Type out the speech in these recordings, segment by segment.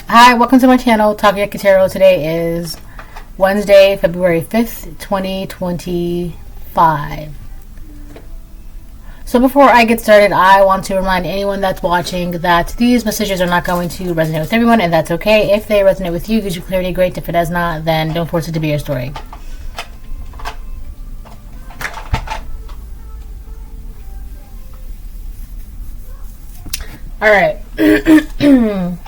Hi, welcome to my channel, Talking Yaki Tarot. Today is Wednesday, February 5th, 2025. So before I get started, I want to remind anyone that's watching that these messages are not going to resonate with everyone, and that's okay. If they resonate with you, gives you clarity, great. If it does not, then don't force it to be your story. Alright. I'm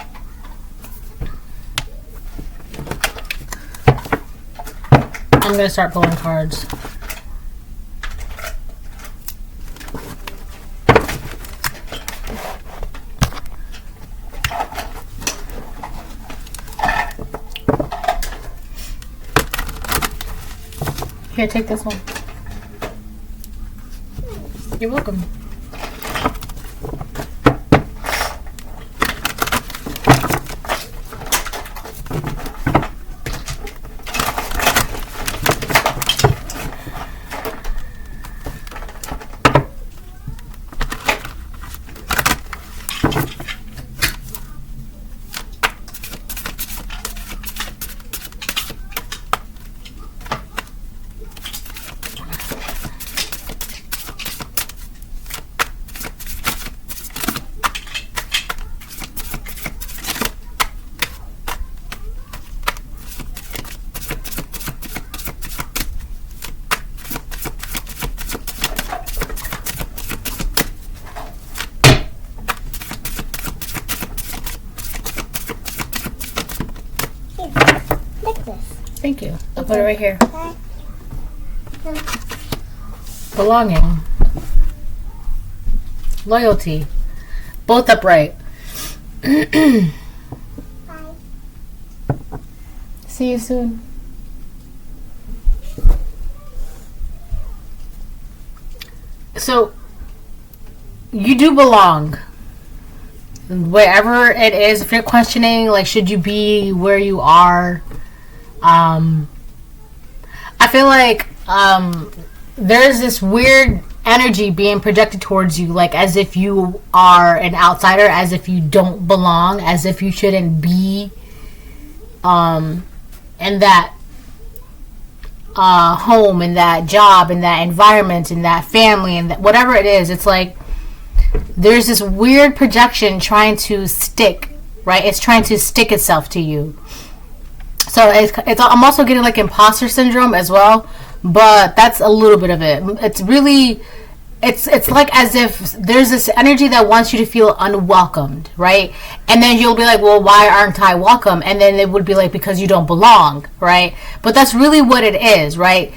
going to start pulling cards. Here, take this one. You're welcome. Thank you. I'll put it right here. Belonging. Loyalty. Both upright. See you soon. So, you do belong. Wherever it is, if you're questioning, like, should you be where you are? I feel like there's this weird energy being projected towards you, like as if you are an outsider, as if you don't belong, as if you shouldn't be in that home, in that job, in that environment, in that family, and that whatever it is. It's like there's this weird projection trying to stick, right? It's trying to stick itself to you. So I'm also getting like imposter syndrome as well, but that's a little bit of it. It's really, it's like as if there's this energy that wants you to feel unwelcomed, right? And then you'll be like, well, why aren't I welcome? And then it would be like, because you don't belong, right? But that's really what it is, right?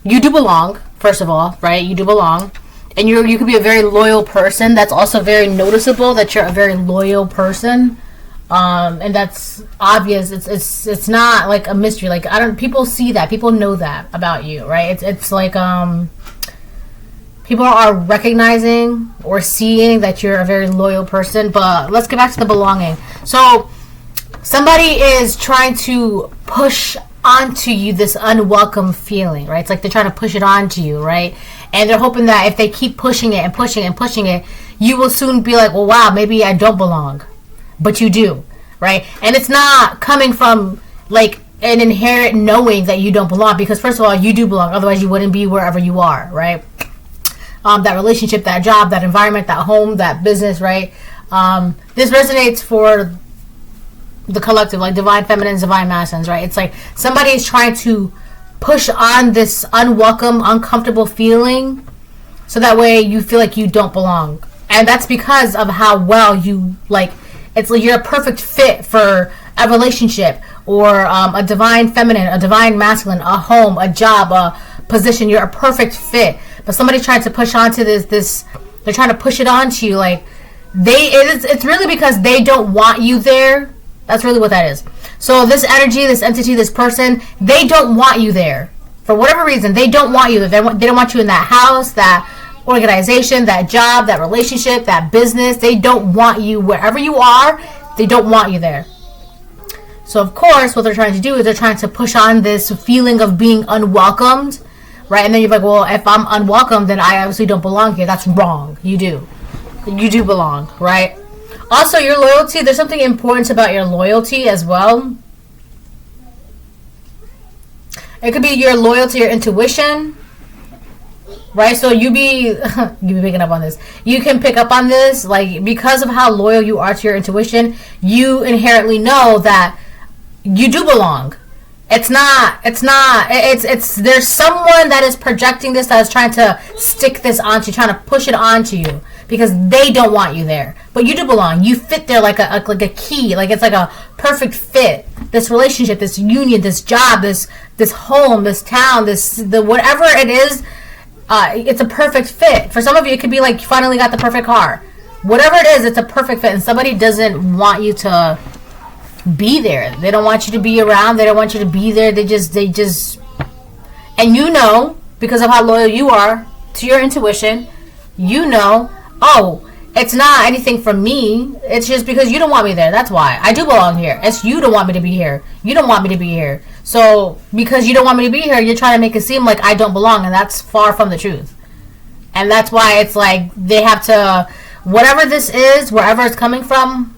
You do belong, first of all, right? You do belong. And you could be a very loyal person. That's also very noticeable that you're a very loyal person. And that's obvious. It's not like a mystery. Like people see that, people know that about you, right? It's like people are recognizing or seeing that you're a very loyal person. But let's get back to the belonging. So somebody is trying to push onto you this unwelcome feeling, right? It's like they're trying to push it onto you, right? And they're hoping that if they keep pushing it and pushing it and pushing it, you will soon be like, well, wow, maybe I don't belong. But you do, right? And it's not coming from like an inherent knowing that you don't belong, because first of all, you do belong. Otherwise you wouldn't be wherever you are, right? That relationship, that job, that environment, that home, that business, right? This resonates for the collective, like divine feminines, divine masculines, right? It's like somebody is trying to push on this unwelcome, uncomfortable feeling so that way you feel like you don't belong. And that's because of how well you, like, it's like you're a perfect fit for a relationship or a divine feminine, a divine masculine, a home, a job, a position. You're a perfect fit. But somebody's trying to push onto this. They're trying to push it onto you. Like it's really because they don't want you there. That's really what that is. So this energy, this entity, this person, they don't want you there for whatever reason. They don't want you there. They don't want you in that house, that organization, that job, that relationship, that business. They don't want you wherever you are. They don't want you there. So of course what they're trying to do is they're trying to push on this feeling of being unwelcomed, right? And then you're like, well, if I'm unwelcome, then I obviously don't belong here. That's wrong. You do belong, right? Also, your loyalty, there's something important about your loyalty as well. It could be your loyalty, your intuition, right? So you be picking up on this. You can pick up on this, like, because of how loyal you are to your intuition, you inherently know that you do belong. It's there's someone that is projecting this, that is trying to stick this onto you, trying to push it onto you, because they don't want you there. But you do belong. You fit there like a key. Like, it's like a perfect fit. This relationship, this union, this job, this home, this town, the whatever it is, it's a perfect fit. For some of you, it could be like you finally got the perfect car. Whatever it is, it's a perfect fit. And somebody doesn't want you to be there. They don't want you to be around. They don't want you to be there. They just and you know, because of how loyal you are to your intuition, you know, oh, it's not anything from me. It's just because you don't want me there. That's why. I do belong here. It's you don't want me to be here. You don't want me to be here. So because you don't want me to be here, you're trying to make it seem like I don't belong, and that's far from the truth. And that's why it's like they have to, whatever this is, wherever it's coming from,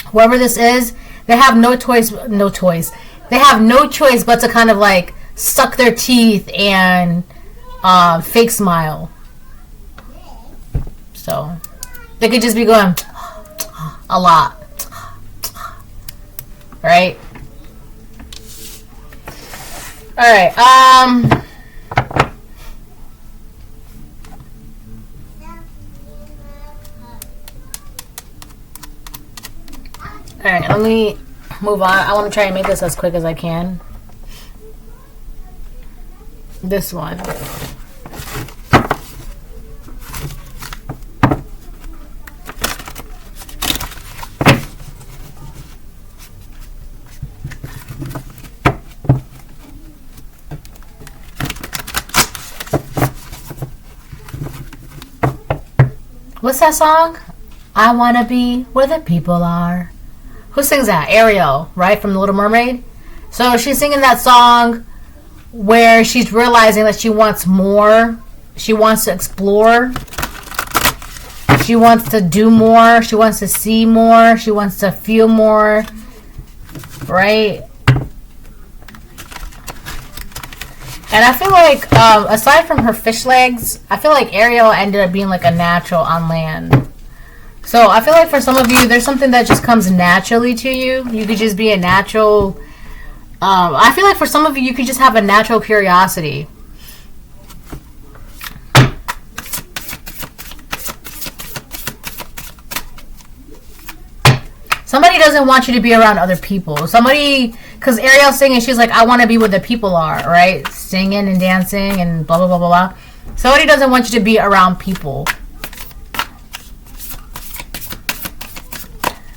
whoever this is, they have no choice. They have no choice but to kind of like suck their teeth and fake smile. So they could just be going a lot, right? All right. All right, let me move on. I want to try and make this as quick as I can. This one. What's that song? I wanna be where the people are. Who sings that? Ariel, right? From The Little Mermaid. So she's singing that song where she's realizing that she wants more. She wants to explore. She wants to do more. She wants to see more. She wants to feel more. Right? And I feel like, aside from her fish legs, I feel like Ariel ended up being like a natural on land. So I feel like for some of you, there's something that just comes naturally to you. You could just be a natural... I feel like for some of you, you could just have a natural curiosity. Somebody doesn't want you to be around other people. Somebody... Because Ariel's singing, she's like, I want to be where the people are, right? Singing and dancing and blah, blah, blah, blah, blah. Somebody doesn't want you to be around people.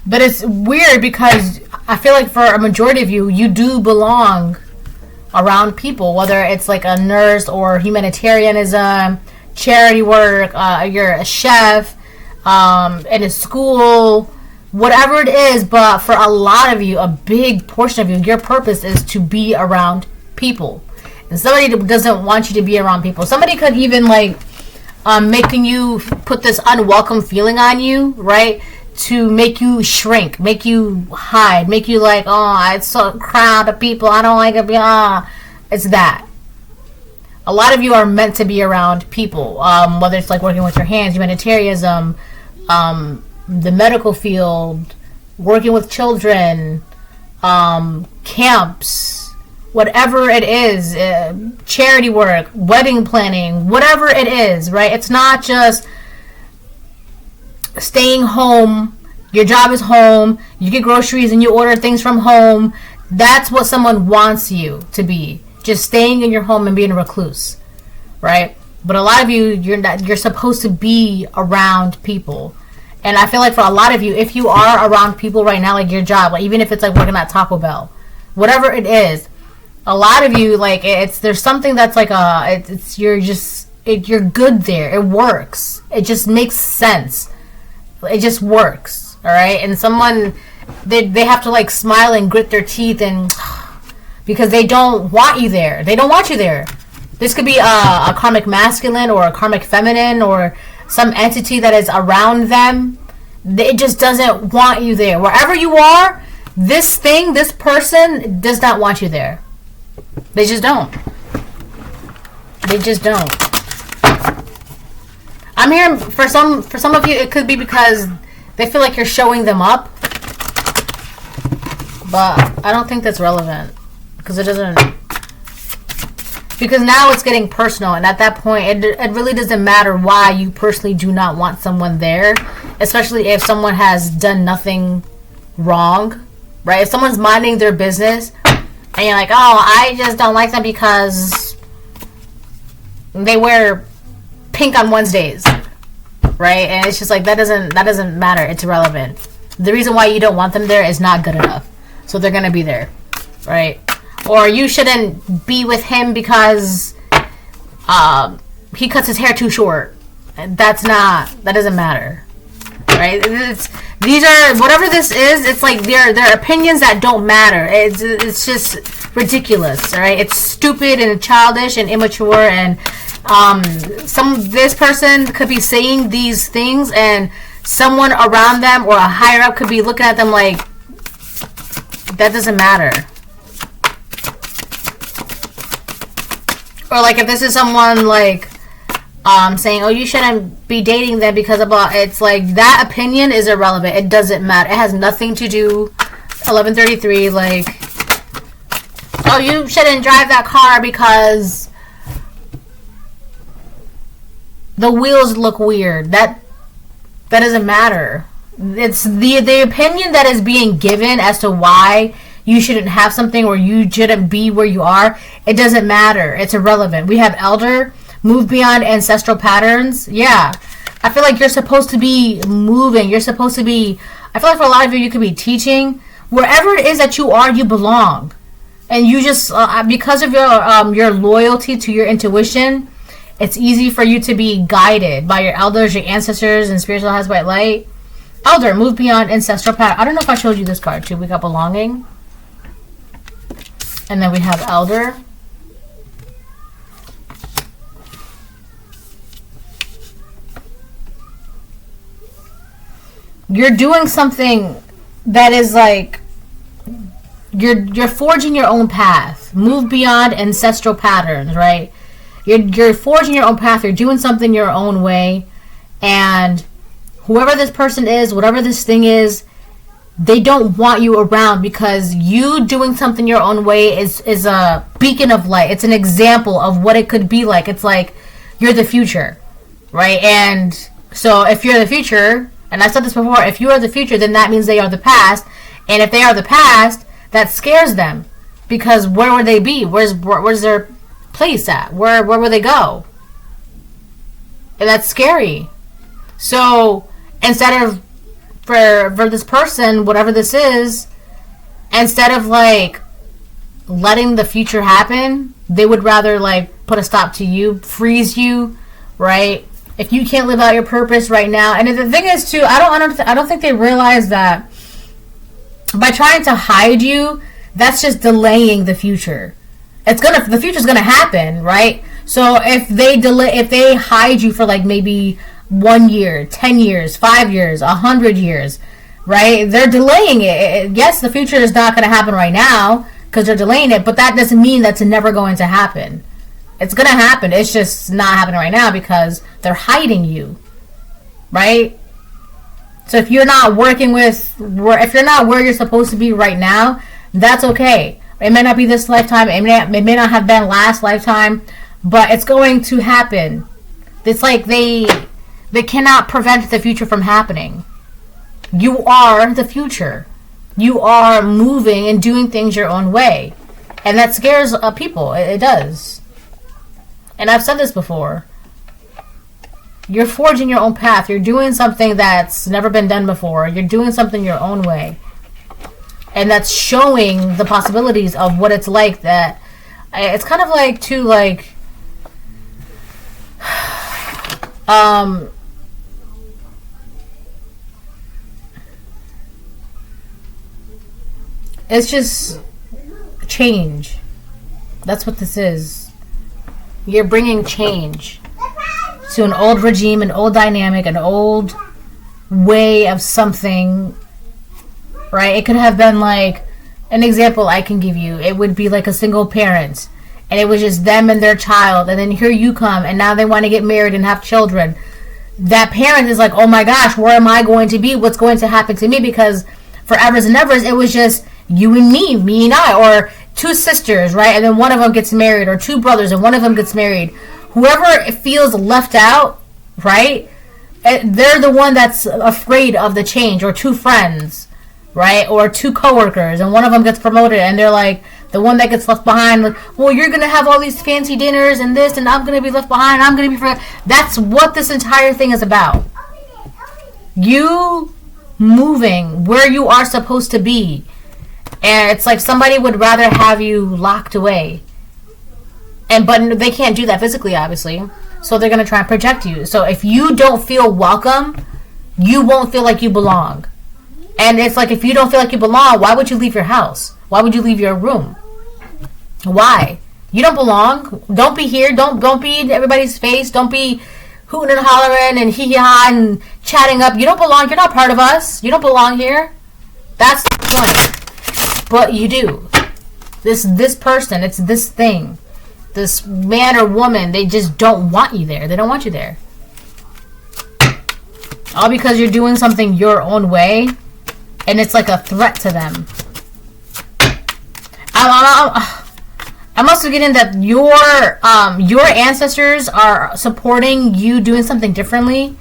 But it's weird because I feel like for a majority of you, you do belong around people, whether it's like a nurse or humanitarianism, charity work, you're a chef, in a school, whatever it is. But for a lot of you, a big portion of you, your purpose is to be around people. And somebody doesn't want you to be around people. Somebody could even like making you put this unwelcome feeling on you, right? To make you shrink, make you hide, make you like, oh, it's so crowd of people, I don't like it. It's that. A lot of you are meant to be around people, whether it's like working with your hands, humanitarianism, the medical field, working with children, camps, whatever it is, charity work, wedding planning, whatever it is, right? It's not just staying home. Your job is home. You get groceries and you order things from home. That's what someone wants you to be. Just staying in your home and being a recluse, right? But a lot of you, you're supposed to be around people. And I feel like for a lot of you, if you are around people right now, like your job, like even if it's like working at Taco Bell, whatever it is, a lot of you, like there's something that's like you're good there. It works. It just makes sense. It just works, all right? And someone, they have to like smile and grit their teeth and because they don't want you there. They don't want you there. This could be a karmic masculine or a karmic feminine or some entity that is around them It just doesn't want you there. Wherever you are, this person does not want you there. They just don't. They just don't. I'm hearing for some of you, it could be because they feel like you're showing them up. But I don't think that's relevant. Because it doesn't... Because now it's getting personal. And at that point, it really doesn't matter why you personally do not want someone there. Especially if someone has done nothing wrong. Right? If someone's minding their business... And you're like, oh, I just don't like them because they wear pink on Wednesdays, right? And it's just like, that doesn't matter. It's irrelevant. The reason why you don't want them there is not good enough. So they're gonna be there, right? Or you shouldn't be with him because he cuts his hair too short. That doesn't matter, right? These are, whatever this is, it's like they're opinions that don't matter. It's just ridiculous, right? It's stupid and childish and immature, and this person could be saying these things, and someone around them or a higher up could be looking at them like, that doesn't matter. Or like if this is someone like saying, oh, you shouldn't be dating them because of blah, it's like that opinion is irrelevant. It doesn't matter. It has nothing to do. 11:33, like, oh, you shouldn't drive that car because the wheels look weird. That doesn't matter. It's the opinion that is being given as to why you shouldn't have something or you shouldn't be where you are. It doesn't matter. It's irrelevant. We have elder, move beyond ancestral patterns. Yeah. I feel like you're supposed to be moving. You're supposed to be, I feel like for a lot of you could be teaching. Wherever it is that you are, you belong. And you just, because of your loyalty to your intuition, it's easy for you to be guided by your elders, your ancestors, and spiritual has white light. Elder, move beyond ancestral pattern. I don't know if I showed you this card too. We got belonging. And then we have elder. You're doing something that is like, you're forging your own path. Move beyond ancestral patterns, right? You're forging your own path. You're doing something your own way. And whoever this person is, whatever this thing is, they don't want you around because you doing something your own way is a beacon of light. It's an example of what it could be like. It's like you're the future, right? And so if you're the future, and I said this before, if you are the future, then that means they are the past. And if they are the past, that scares them because where would they be? Where's their place at? Where will they go? And that's scary. So instead of for this person, whatever this is, instead of like letting the future happen, they would rather like put a stop to you, freeze you, right? If you can't live out your purpose right now. And the thing is too, I don't think they realize that by trying to hide you, that's just delaying the future. The future's gonna happen, right? So if they hide you for like maybe 1 year, 10 years, 5 years, 100 years, right? They're delaying it. Yes, the future is not going to happen right now because they're delaying it, but that doesn't mean that's never going to happen. It's going to happen. It's just not happening right now because they're hiding you, right? So if you're not if you're not where you're supposed to be right now, that's okay. It may not be this lifetime. It may not have been last lifetime, but it's going to happen. It's like they cannot prevent the future from happening. You are the future. You are moving and doing things your own way. And that scares people. It does. And I've said this before. You're forging your own path. You're doing something that's never been done before. You're doing something your own way. And that's showing the possibilities of what it's like. That it's kind of like too like it's just change. That's what this is. You're bringing change to an old regime, an old dynamic, an old way of something, right? It could have been like, an example I can give you, it would be like a single parent, and it was just them and their child, and then here you come, and now they want to get married and have children. That parent is like, oh my gosh, where am I going to be? What's going to happen to me? Because forevers and evers, it was just you and me and I, or two sisters, right? And then one of them gets married, or two brothers and one of them gets married. Whoever feels left out, right? They're the one that's afraid of the change, or two friends, right? Or two coworkers, and one of them gets promoted, and they're like, the one that gets left behind, like, well, you're going to have all these fancy dinners and this, and I'm going to be left behind, I'm going to be for. That's what this entire thing is about. You moving where you are supposed to be. And it's like somebody would rather have you locked away. But they can't do that physically, obviously. So they're going to try and project you. So if you don't feel welcome, you won't feel like you belong. And it's like, if you don't feel like you belong, why would you leave your house? Why would you leave your room? Why? You don't belong. Don't be here. Don't be in everybody's face. Don't be hooting and hollering and hee-haw and chatting up. You don't belong. You're not part of us. You don't belong here. That's the point. But you do. This person, it's this thing. This man or woman, they just don't want you there. They don't want you there. All because you're doing something your own way, and it's like a threat to them. I'm also getting that your ancestors are supporting you doing something differently,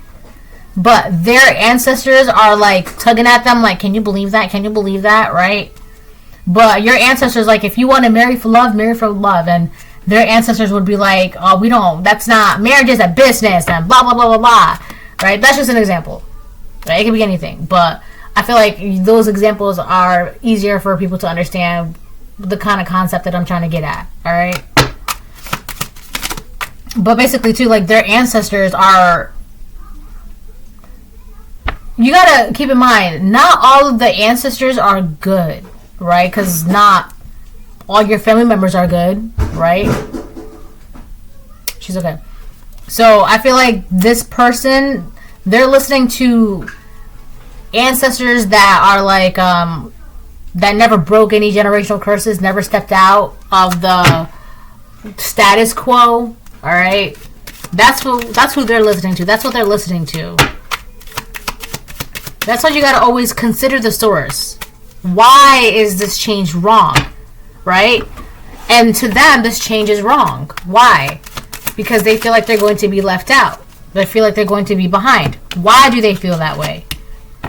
but their ancestors are like tugging at them like, can you believe that? Can you believe that? Right? But your ancestors, like, if you want to marry for love, marry for love. And their ancestors would be like, oh, we don't, that's not, marriage is a business and blah, blah, blah, blah, blah. Right? That's just an example. Right? It could be anything. But I feel like those examples are easier for people to understand the kind of concept that I'm trying to get at. Alright? But basically, too, like, their ancestors are... You gotta keep in mind, not all of the ancestors are good, right? Because not all your family members are good, right? She's okay. So, I feel like this person, they're listening to ancestors that are like, that never broke any generational curses, never stepped out of the status quo, alright? That's who they're listening to. That's what they're listening to. That's why you gotta always consider the source. Why is this change wrong? Right? And to them, this change is wrong. Why? Because they feel like they're going to be left out. They feel like they're going to be behind. Why do they feel that way?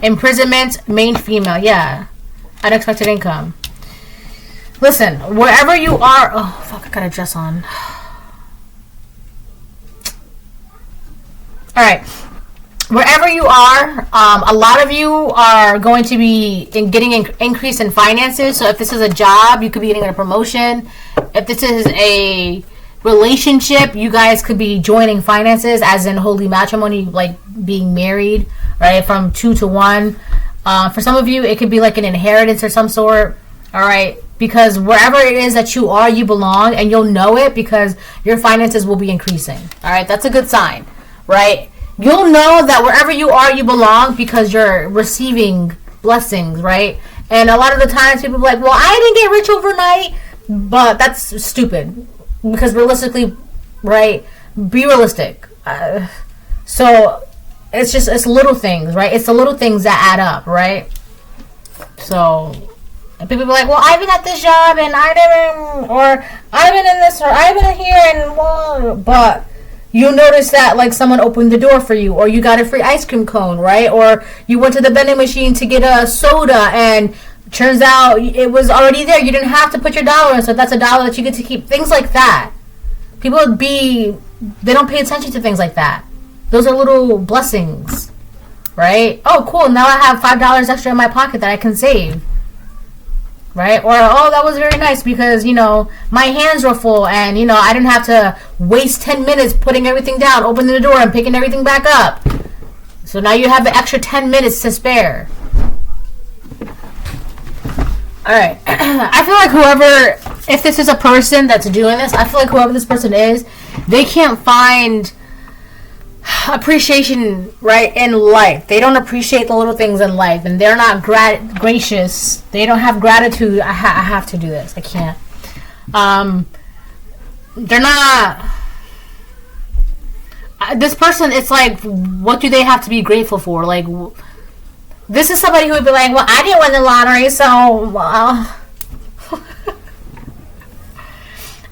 Imprisonment, main female, yeah. Unexpected income. Listen, wherever you are... Oh, fuck, I got a dress on. Alright. Wherever you are, a lot of you are going to be getting an increase in finances. So if this is a job, you could be getting a promotion. If this is a relationship, you guys could be joining finances, as in holy matrimony, like being married, right? From 2 to 1. For some of you, it could be like an inheritance or some sort, all right? Because wherever it is that you are, you belong, and you'll know it because your finances will be increasing, all right? That's a good sign, right? You'll know that wherever you are, you belong because you're receiving blessings, right? And a lot of the times people are like, well, I didn't get rich overnight. But that's stupid. Because realistically, right? Be realistic. So it's little things, right? It's the little things that add up, right? So people be like, well, I've been at this job and I didn't, or I've been in this, or I've been here, and well, but you'll notice that, like, someone opened the door for you, or you got a free ice cream cone, right? Or you went to the vending machine to get a soda, and turns out it was already there. You didn't have to put your dollar in, so that's $1 that you get to keep. Things like that. People they don't pay attention to things like that. Those are little blessings, right? Oh, cool, now I have $5 extra in my pocket that I can save. Right? Or, oh, that was very nice because, you know, my hands were full and, you know, I didn't have to waste 10 minutes putting everything down, opening the door and picking everything back up. So now you have the extra 10 minutes to spare. Alright. I feel like whoever, if this is a person that's doing this, I feel like whoever this person is, they can't find appreciation, right, in life. They don't appreciate the little things in life, and they're not gracious. They don't have gratitude. I have to do this. I can't. They're not. This person, it's like, what do they have to be grateful for? Like, this is somebody who would be like, well, I didn't win the lottery, so.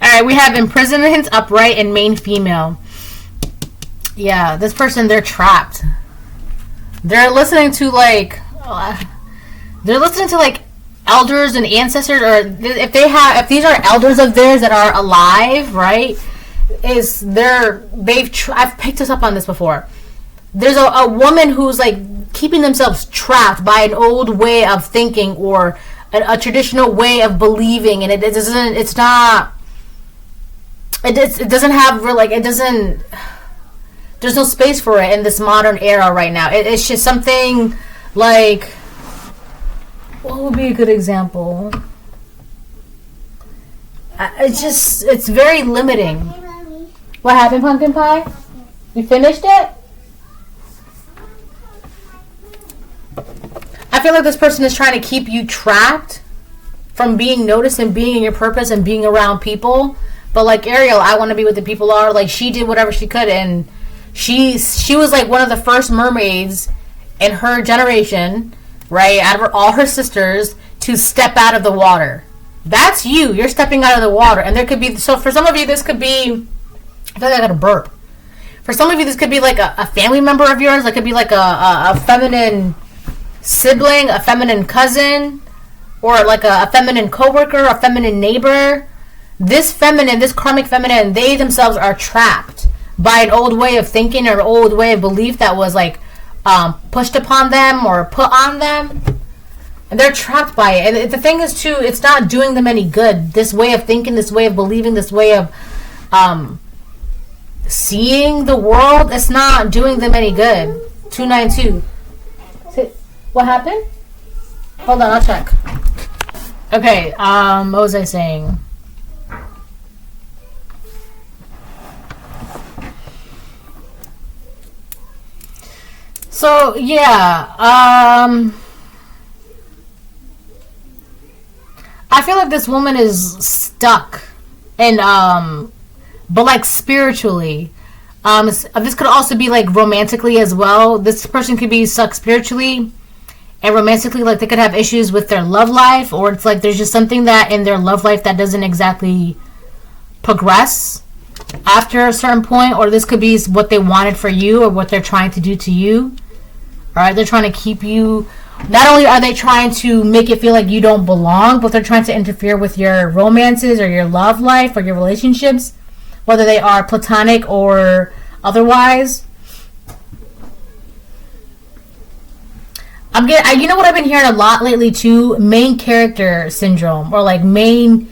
Alright, we have imprisonment, upright, and main female. Yeah, this person, they're trapped. They're listening to like elders and ancestors, or if these are elders of theirs that are alive, right? I've picked us up on this before. There's a woman who's like keeping themselves trapped by an old way of thinking or a traditional way of believing, and it doesn't have real, like, it doesn't. There's no space for it in this modern era right now. It's just something like, what would be a good example? It's very limiting. What happened, pumpkin pie? You finished it? I feel like this person is trying to keep you trapped from being noticed and being in your purpose and being around people. But like Ariel, I want to be what the people are. Like, she did whatever she could, and she was like one of the first mermaids in her generation, right, out of all her sisters, to step out of the water. That's you. You're stepping out of the water. And there could be, so for some of you, this could be, I feel like I got a burp. For some of you, this could be like a family member of yours. It could be like a feminine sibling, a feminine cousin, or like a feminine coworker, a feminine neighbor. This karmic feminine, they themselves are trapped by an old way of thinking or an old way of belief that was like pushed upon them or put on them, and they're trapped by it. And the thing is too, it's not doing them any good. This way of thinking, this way of believing, this way of seeing the world, it's not doing them any good. 292. What happened? Hold on, I'll check. Okay, what was I saying? So, yeah, I feel like this woman is stuck, and, but like spiritually. This could also be like romantically as well. This person could be stuck spiritually and romantically, like they could have issues with their love life, or it's like there's just something that in their love life that doesn't exactly progress after a certain point, or this could be what they wanted for you or what they're trying to do to you. Alright, they're trying to keep you, not only are they trying to make it feel like you don't belong, but they're trying to interfere with your romances or your love life or your relationships, whether they are platonic or otherwise. You know what I've been hearing a lot lately too? Main character syndrome, or like main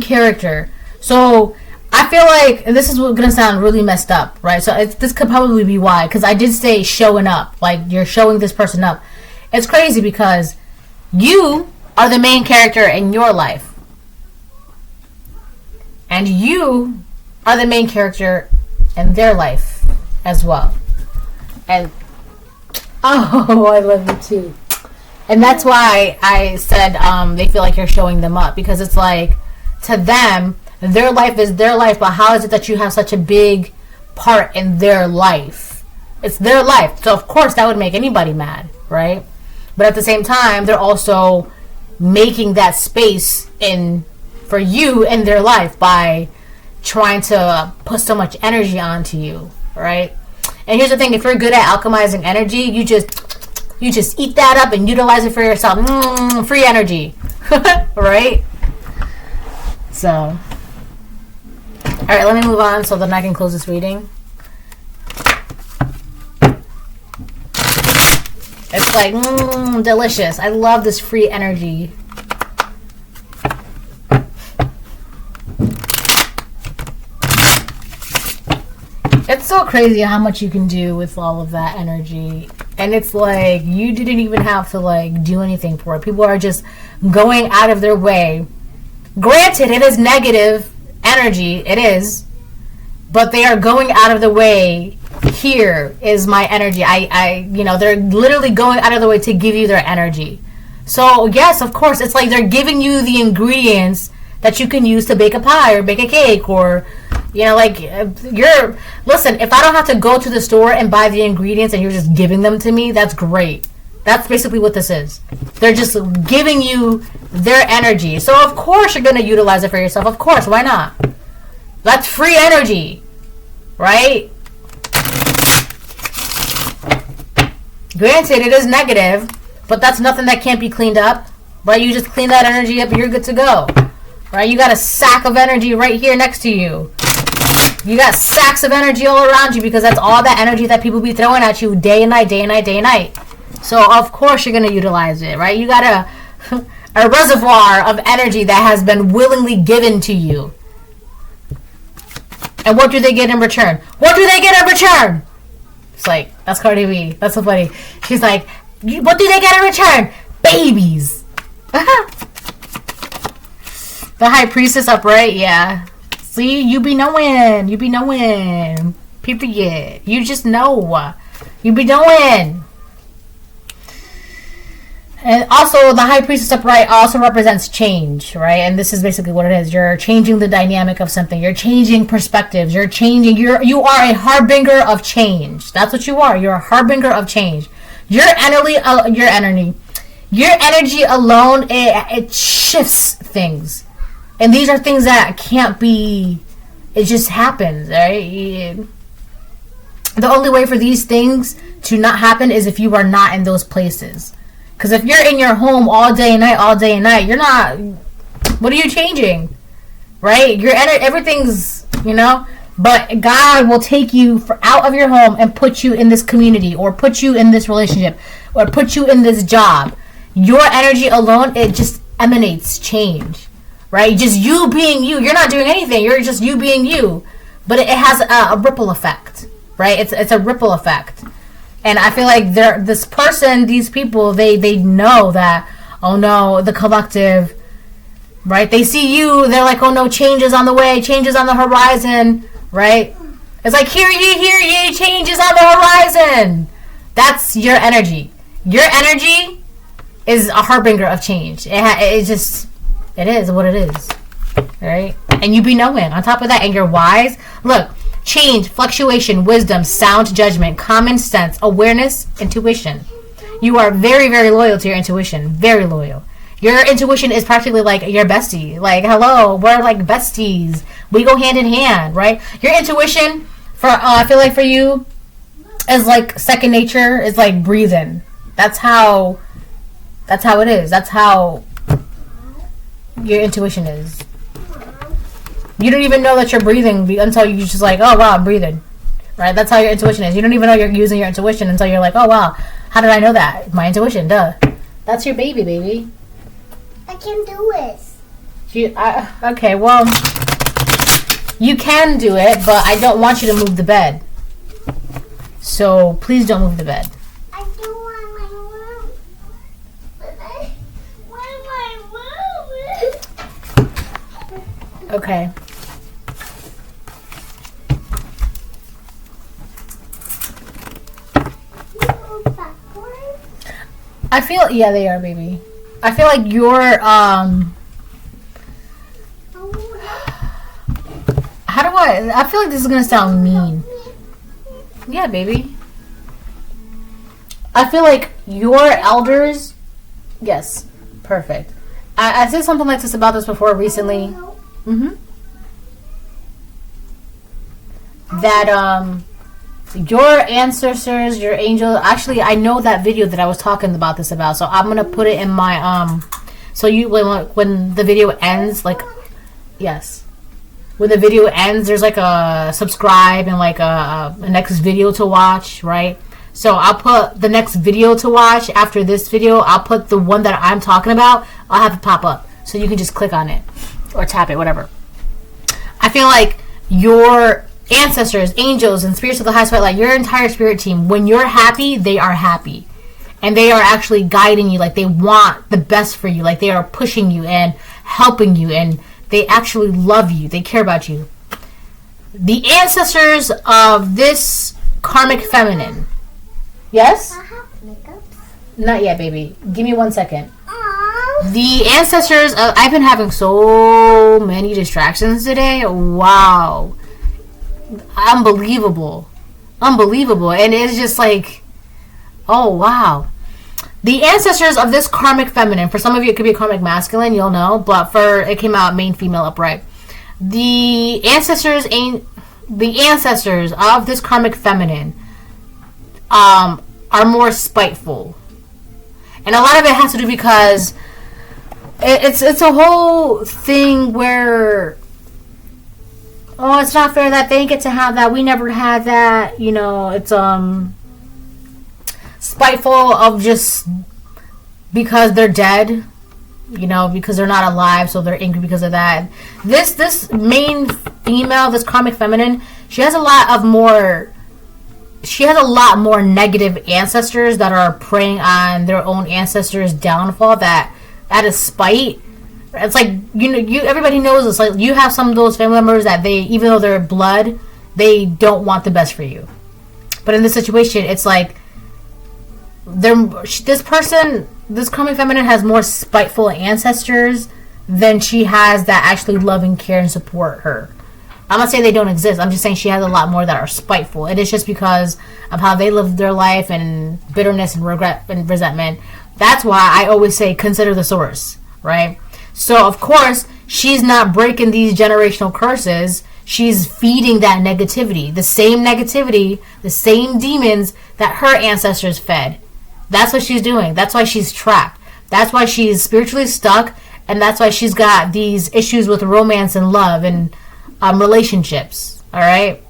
character. So I feel like, and this is going to sound really messed up, right? So this could probably be why, because I did say showing up, like you're showing this person up. It's crazy because you are the main character in your life, and you are the main character in their life as well. And oh, I love you too. And that's why I said they feel like you're showing them up, because it's like, to them, their life is their life, but how is it that you have such a big part in their life? It's their life, so of course that would make anybody mad, right? But at the same time, they're also making that space for you in their life by trying to put so much energy onto you, right? And here's the thing: if you're good at alchemizing energy, you just eat that up and utilize it for yourself. Free energy, right? So, all right, let me move on so then I can close this reading. It's like delicious. I love this free energy. It's so crazy how much you can do with all of that energy. And it's like, you didn't even have to like do anything for it. People are just going out of their way. Granted, it is negative energy. It is. But they are going out of the way here is my energy. They're literally going out of their way to give you their energy. So yes, of course, it's like they're giving you the ingredients that you can use to bake a pie or bake a cake, or listen, if I don't have to go to the store and buy the ingredients and you're just giving them to me, that's great. That's basically what this is. They're just giving you their energy. So of course you're going to utilize it for yourself. Of course, why not? That's free energy, right? Granted, it is negative, but that's nothing that can't be cleaned up, right? You just clean that energy up and you're good to go, right? You got a sack of energy right here next to you. You got sacks of energy all around you because that's all that energy that people be throwing at you day and night, day and night, day and night. So of course you're going to utilize it, right? You got a reservoir of energy that has been willingly given to you. And what do they get in return? What do they get in return? It's like, that's Cardi B. That's so funny. She's like, what do they get in return? Babies. The high priestess upright, yeah. See, you be knowing. You be knowing. Period. You just know. You be knowing. And also, the high priestess upright also represents change, right? And this is basically what it is. You're changing the dynamic of something. You're changing perspectives. You're changing. You are a harbinger of change. That's what you are. You're a harbinger of change. Your energy alone, it shifts things. And these are things that can't be. It just happens, right? The only way for these things to not happen is if you are not in those places. Because if you're in your home all day and night, you're not. What are you changing? Right? Everything's, But God will take you out of your home and put you in this community, or put you in this relationship, or put you in this job. Your energy alone, it just emanates change. Right? Just you being you. You're not doing anything. You're just you being you. But it has a ripple effect. Right? It's a ripple effect. And I feel like these people, they know that, oh no, the collective, right? They see you, they're like, oh no, change is on the way, change is on the horizon, right? It's like, hear ye, change is on the horizon. That's your energy. Your energy is a harbinger of change. It is what it is, right? And you be knowing. On top of that, and you're wise. Look. Change, fluctuation, wisdom, sound judgment, common sense, awareness, intuition. You are very, very loyal to your intuition. Very loyal. Your intuition is practically like your bestie. Like, hello, we're like besties. We go hand in hand, right? Your intuition, I feel like for you, is like second nature. Is like breathing. That's how it is. That's how your intuition is. You don't even know that you're breathing until you're just like, oh, wow, I'm breathing. Right? That's how your intuition is. You don't even know you're using your intuition until you're like, oh, wow, how did I know that? My intuition, duh. That's your baby. I can do it. Okay, well, you can do it, but I don't want you to move the bed. So please don't move the bed. I do want my room. But I want my room. Okay. I feel, yeah, they are, baby. I feel like you're, I feel like this is gonna sound mean. Yeah, baby. I feel like your elders, yes, perfect. I said something like this about this before recently. That, your ancestors, your angels, actually, I know that video that I was talking about this about, so I'm going to put it in my, so you, when the video ends, like, yes, when the video ends, there's like a subscribe and like a next video to watch, right? So I'll put the next video to watch after this video. I'll put the one that I'm talking about, I'll have it pop up, so you can just click on it, or tap it, whatever. I feel like your ancestors, angels, and spirits of the highest light, your entire spirit team, when you're happy, they are happy. And they are actually guiding you, like they want the best for you, like they are pushing you and helping you, and they actually love you, they care about you. The ancestors of this karmic feminine. Yes? I have makeup. Not yet, baby. Give me 1 second. Aww. The ancestors of, I've been having so many distractions today. Wow. Unbelievable. Unbelievable. And it's just like, oh, wow. The ancestors of this karmic feminine, for some of you it could be karmic masculine, you'll know, but for it came out main female upright. The ancestors of this karmic feminine are more spiteful. And a lot of it has to do because it's a whole thing where, oh, it's not fair that they get to have that, we never had that, you know. It's spiteful of just because they're dead, you know, because they're not alive, so they're angry because of that. This main female, this karmic feminine, she has a lot more negative ancestors that are preying on their own ancestors' downfall, that out of spite. It's like, you know, everybody knows it's like you have some of those family members that they, even though they're blood, they don't want the best for you. But in this situation, it's like this karmic feminine has more spiteful ancestors than she has that actually love and care and support her. I'm not saying they don't exist. I'm just saying she has a lot more that are spiteful. And it's just because of how they live their life and bitterness and regret and resentment. That's why I always say consider the source, right? So, of course, she's not breaking these generational curses. She's feeding that negativity. The same demons that her ancestors fed. That's what she's doing. That's why she's trapped. That's why she's spiritually stuck. And that's why she's got these issues with romance and love and relationships. Alright?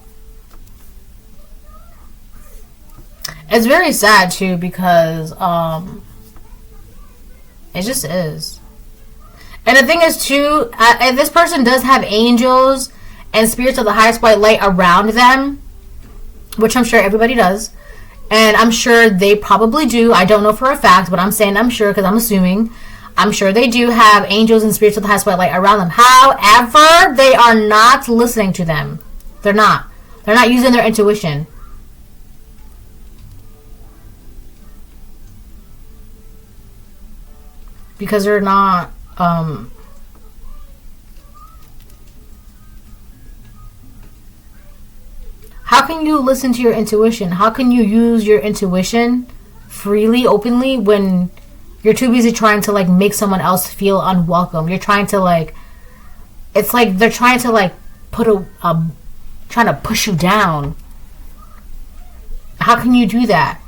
It's very sad, too, because it just is. And the thing is, too, and this person does have angels and spirits of the highest white light around them, which I'm sure everybody does. And I'm sure they probably do. I don't know for a fact, but I'm saying I'm sure because I'm assuming. I'm sure they do have angels and spirits of the highest white light around them. However, they are not listening to them. They're not. They're not using their intuition. Because they're not... How can you listen to your intuition? How can you use your intuition freely, openly, when you're too busy trying to, like, make someone else feel unwelcome? You're trying to, like... It's like they're trying to, like, trying to push you down. How can you do that?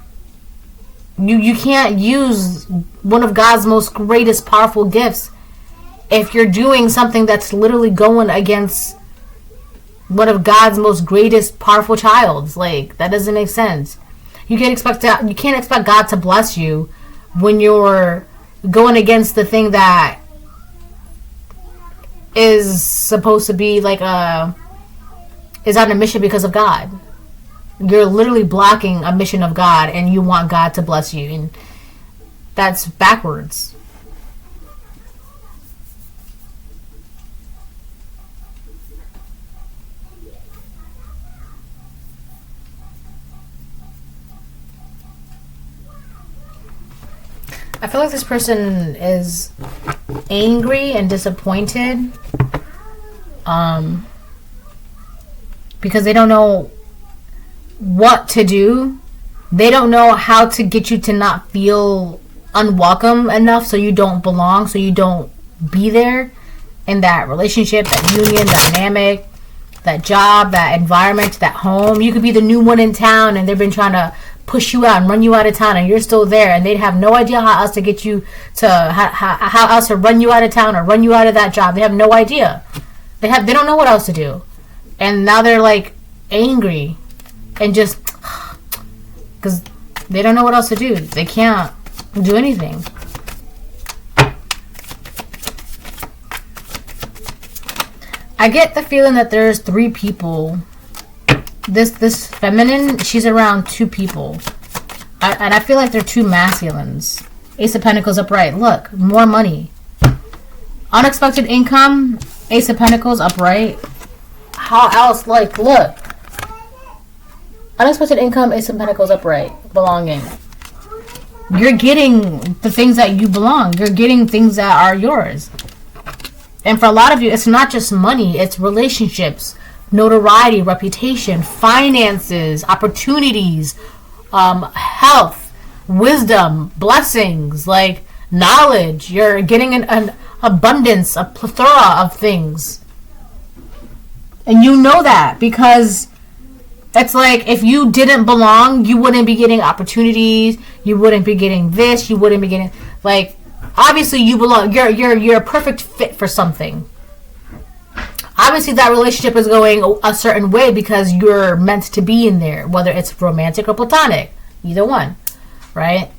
You can't use one of God's most greatest powerful gifts if you're doing something that's literally going against one of God's most greatest powerful childs. Like, that doesn't make sense. You can't expect God to bless you when you're going against the thing that is supposed to be like is on a mission because of God. You're literally blocking a mission of God, and you want God to bless you, and that's backwards. I feel like this person is angry and disappointed because they don't know what to do. They don't know how to get you to not feel unwelcome enough, so you don't belong, so you don't be there in that relationship, that union, dynamic, that job, that environment, that home. You could be the new one in town, and they've been trying to push you out and run you out of town, and you're still there, and they'd have no idea how else to get you to how else to run you out of town or run you out of that job. They have no idea. They don't know what else to do, and now they're like angry and just because they don't know what else to do. They can't do anything. I get the feeling that there's 3 people. This feminine, she's around 2 people. And I feel like they're 2 masculines. Ace of Pentacles upright. Look, more money. Unexpected income. Ace of Pentacles upright. How else? Like, look. Unexpected income, Ace of Pentacles upright. Belonging. You're getting the things that you belong. You're getting things that are yours. And for a lot of you, it's not just money. It's relationships, notoriety, reputation, finances, opportunities, health, wisdom, blessings, like knowledge. You're getting an abundance, a plethora of things. And you know that because it's like if you didn't belong, you wouldn't be getting opportunities. You wouldn't be getting this. You wouldn't be getting, like, obviously you belong. You're a perfect fit for something. Obviously that relationship is going a certain way because you're meant to be in there, whether it's romantic or platonic, either one, right?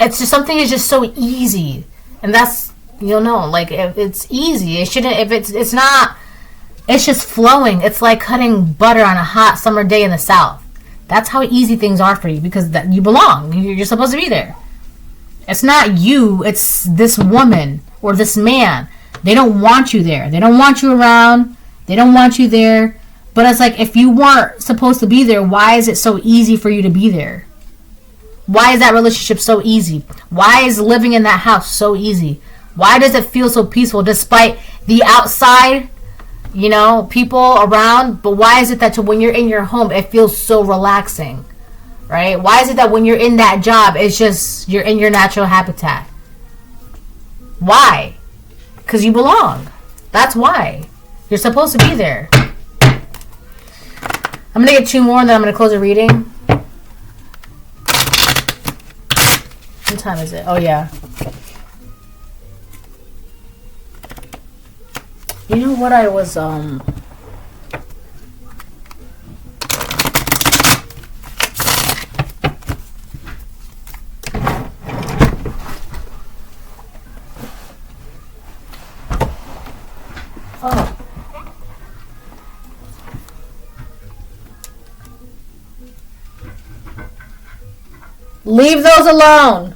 It's just something is just so easy, and that's, you know, like, if it's easy, it shouldn't. If it's not. It's just flowing. It's like cutting butter on a hot summer day in the South. That's how easy things are for you because that you belong. You're supposed to be there. It's not you. It's this woman or this man. They don't want you there. They don't want you around. They don't want you there. But it's like, if you weren't supposed to be there, why is it so easy for you to be there? Why is that relationship so easy? Why is living in that house so easy? Why does it feel so peaceful despite the outside, you know, people around? But why is it that when you're in your home, it feels so relaxing, right? Why is it that when you're in that job, it's just, you're in your natural habitat? Why? Because you belong. That's why. You're supposed to be there. I'm going to get two more and then I'm going to close the reading. What time is it? Oh, yeah. You know what I was, Oh. Leave those alone.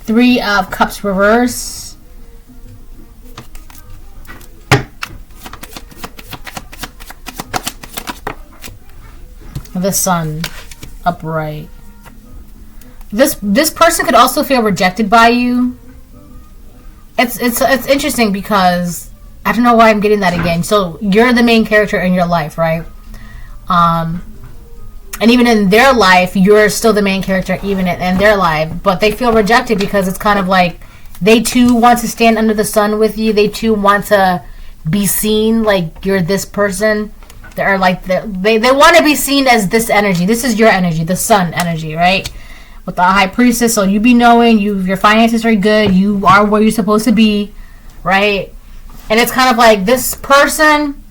Three of Cups reverse. The Sun upright. This person could also feel rejected by you. It's interesting because I don't know why I'm getting that again. So you're the main character in your life, right? And even in their life, you're still the main character even in their life. But they feel rejected because it's kind of like they too want to stand under the sun with you. They too want to be seen like you're this person. They're like, they want to be seen as this energy. This is your energy, the sun energy, right? With the High Priestess. So you be knowing your finances are good. You are where you're supposed to be, right? And it's kind of like this person,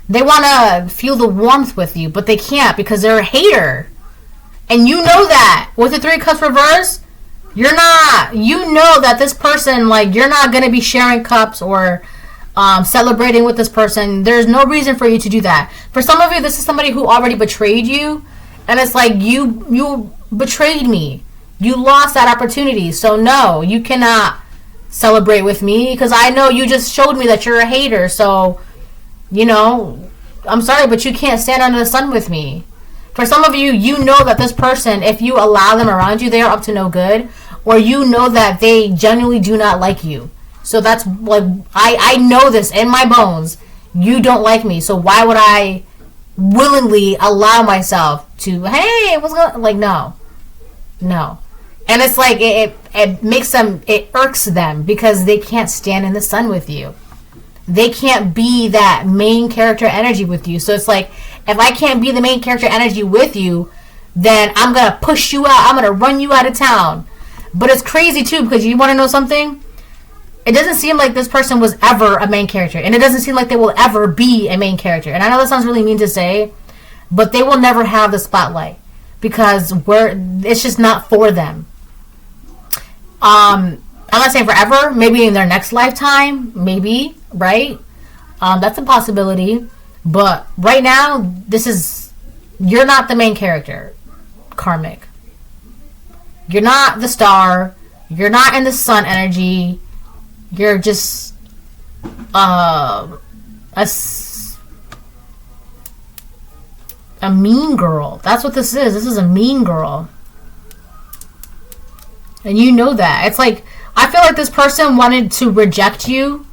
they want to feel the warmth with you, but they can't because they're a hater. And you know that. With the Three Cups reverse, you're not. You know that this person, like, you're not going to be sharing cups or celebrating with this person. There's no reason for you to do that. For some of you, this is somebody who already betrayed you. And it's like, you betrayed me. You lost that opportunity. So no, you cannot celebrate with me because I know you just showed me that you're a hater. So, you know, I'm sorry, but you can't stand under the sun with me. For some of you, you know that this person, if you allow them around you, they are up to no good. Or you know that they genuinely do not like you. So that's like, I know this in my bones. You don't like me. So why would I willingly allow myself to, hey, what's going on? Like, no. And it's like, it makes them, it irks them because they can't stand in the sun with you. They can't be that main character energy with you. So it's like, if I can't be the main character energy with you, then I'm going to push you out. I'm going to run you out of town. But it's crazy too, because you want to know something? It doesn't seem like this person was ever a main character. And it doesn't seem like they will ever be a main character. And I know that sounds really mean to say, but they will never have the spotlight. Because it's just not for them. I'm not saying forever. Maybe in their next lifetime. Maybe. right? That's a possibility. But right now, you're not the main character, karmic. You're not the star. You're not in the sun energy. You're just a mean girl. That's what this is. This is a mean girl. And you know that. It's like, I feel like this person wanted to reject you,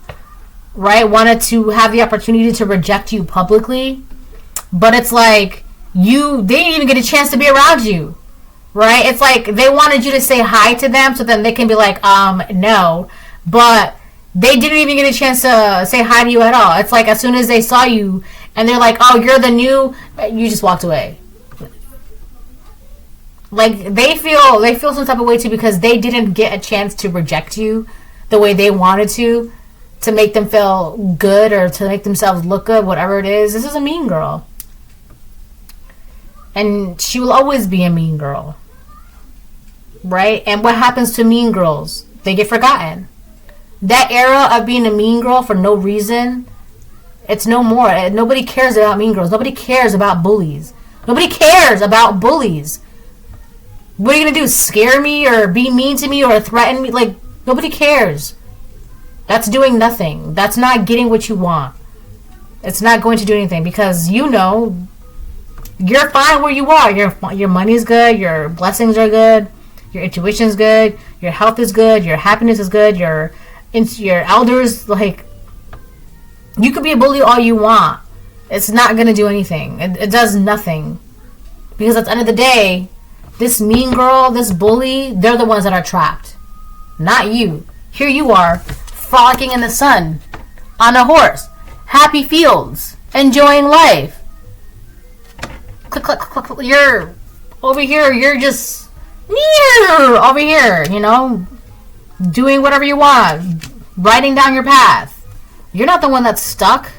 right? Wanted to have the opportunity to reject you publicly. But it's like, they didn't even get a chance to be around you, right? It's like they wanted you to say hi to them so then they can be like, no. But they didn't even get a chance to say hi to you at all. It's like as soon as they saw you and they're like, oh, you're the new, you just walked away. Like, they feel some type of way too because they didn't get a chance to reject you the way they wanted to make them feel good or to make themselves look good, whatever it is. This is a mean girl. And she will always be a mean girl. Right? And what happens to mean girls? They get forgotten. That era of being a mean girl for no reason, it's no more. Nobody cares about mean girls. Nobody cares about bullies. Nobody cares about bullies. What are you going to do? Scare me or be mean to me or threaten me? Like, nobody cares. That's doing nothing. That's not getting what you want. It's not going to do anything because you know you're fine where you are. Your money's good. Your blessings are good. Your intuition's good. Your health is good. Your happiness is good. Your elders, like, you could be a bully all you want. It's not going to do anything. It does nothing. Because at the end of the day, this mean girl, this bully, they're the ones that are trapped. Not you. Here you are, frolicking in the sun, on a horse, happy fields, enjoying life. Click, click, click, click. You're over here, you're just over here, you know, doing whatever you want, riding down your path. You're not the one that's stuck.